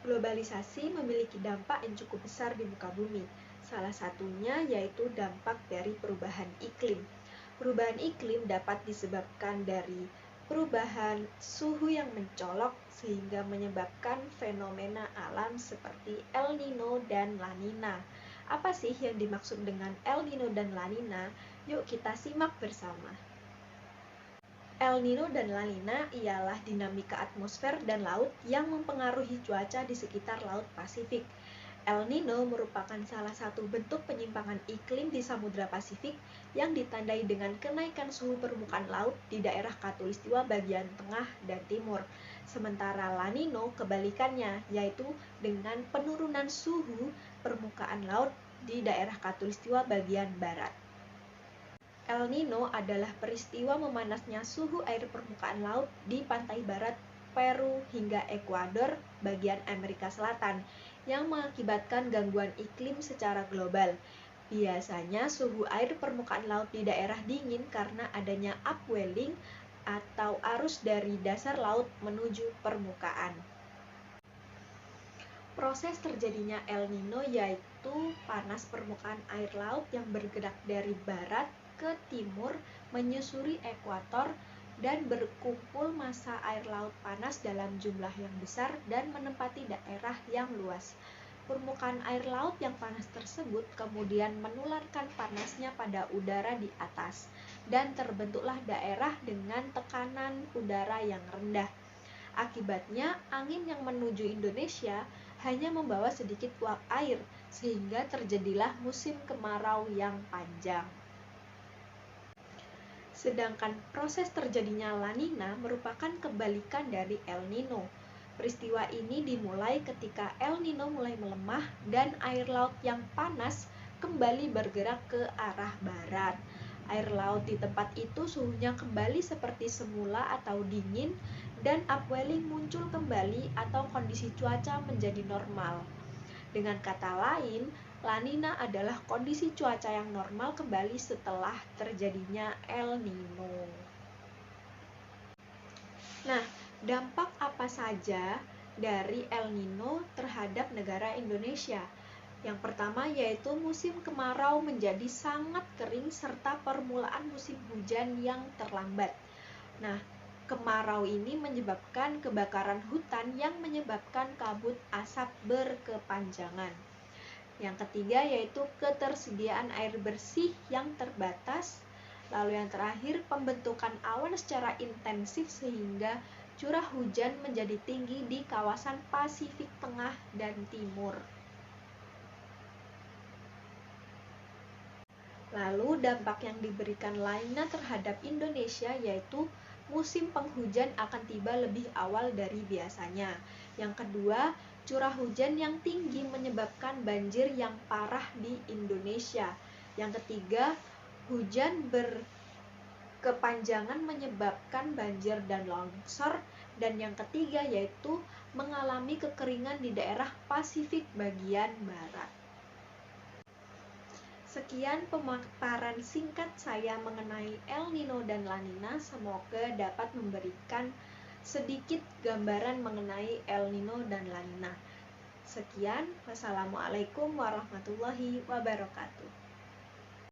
Globalisasi memiliki dampak yang cukup besar di muka bumi. Salah satunya yaitu dampak dari perubahan iklim. Perubahan iklim dapat disebabkan dari perubahan suhu yang mencolok sehingga menyebabkan fenomena alam seperti El Nino dan La Nina. Apa sih yang dimaksud dengan El Nino dan La Nina? Yuk kita simak bersama. El Nino dan La Nina ialah dinamika atmosfer dan laut yang mempengaruhi cuaca di sekitar Laut Pasifik. El Nino merupakan salah satu bentuk penyimpangan iklim di Samudra Pasifik yang ditandai dengan kenaikan suhu permukaan laut di daerah Khatulistiwa bagian tengah dan timur. Sementara La Nino kebalikannya, yaitu dengan penurunan suhu permukaan laut di daerah Khatulistiwa bagian barat. El Nino adalah peristiwa memanasnya suhu air permukaan laut di pantai barat Peru hingga Ekuador bagian Amerika Selatan yang mengakibatkan gangguan iklim secara global. Biasanya suhu air permukaan laut di daerah dingin karena adanya upwelling atau arus dari dasar laut menuju permukaan. Proses terjadinya El Nino yaitu panas permukaan air laut yang bergerak dari barat ke timur menyusuri ekuator dan berkumpul massa air laut panas dalam jumlah yang besar dan menempati daerah yang luas. Permukaan air laut yang panas tersebut kemudian menularkan panasnya pada udara di atas dan terbentuklah daerah dengan tekanan udara yang rendah. Akibatnya, angin yang menuju Indonesia hanya membawa sedikit uap air, sehingga terjadilah musim kemarau yang panjang. Sedangkan proses terjadinya La Nina merupakan kebalikan dari El Nino. Peristiwa ini dimulai ketika El Nino mulai melemah dan air laut yang panas kembali bergerak ke arah barat. Air laut di tempat itu suhunya kembali seperti semula atau dingin dan upwelling muncul kembali atau kondisi cuaca menjadi normal. Dengan kata lain, La Nina adalah kondisi cuaca yang normal kembali setelah terjadinya El Nino. Nah, dampak apa saja dari El Nino terhadap negara Indonesia? Yang pertama yaitu musim kemarau menjadi sangat kering serta permulaan musim hujan yang terlambat. Nah, kemarau ini menyebabkan kebakaran hutan yang menyebabkan kabut asap berkepanjangan. Yang ketiga yaitu ketersediaan air bersih yang terbatas. Lalu yang terakhir pembentukan awan secara intensif sehingga curah hujan menjadi tinggi di kawasan Pasifik Tengah dan Timur. Lalu dampak yang diberikan La Nina terhadap Indonesia yaitu musim penghujan akan tiba lebih awal dari biasanya. Yang kedua, curah hujan yang tinggi menyebabkan banjir yang parah di Indonesia. Yang ketiga, hujan berkepanjangan menyebabkan banjir dan longsor. Dan yang ketiga yaitu mengalami kekeringan di daerah Pasifik bagian barat. Sekian pemaparan singkat saya mengenai El Nino dan La Nina. Semoga dapat memberikan sedikit gambaran mengenai El Nino dan La Nina. Sekian, wassalamualaikum warahmatullahi wabarakatuh.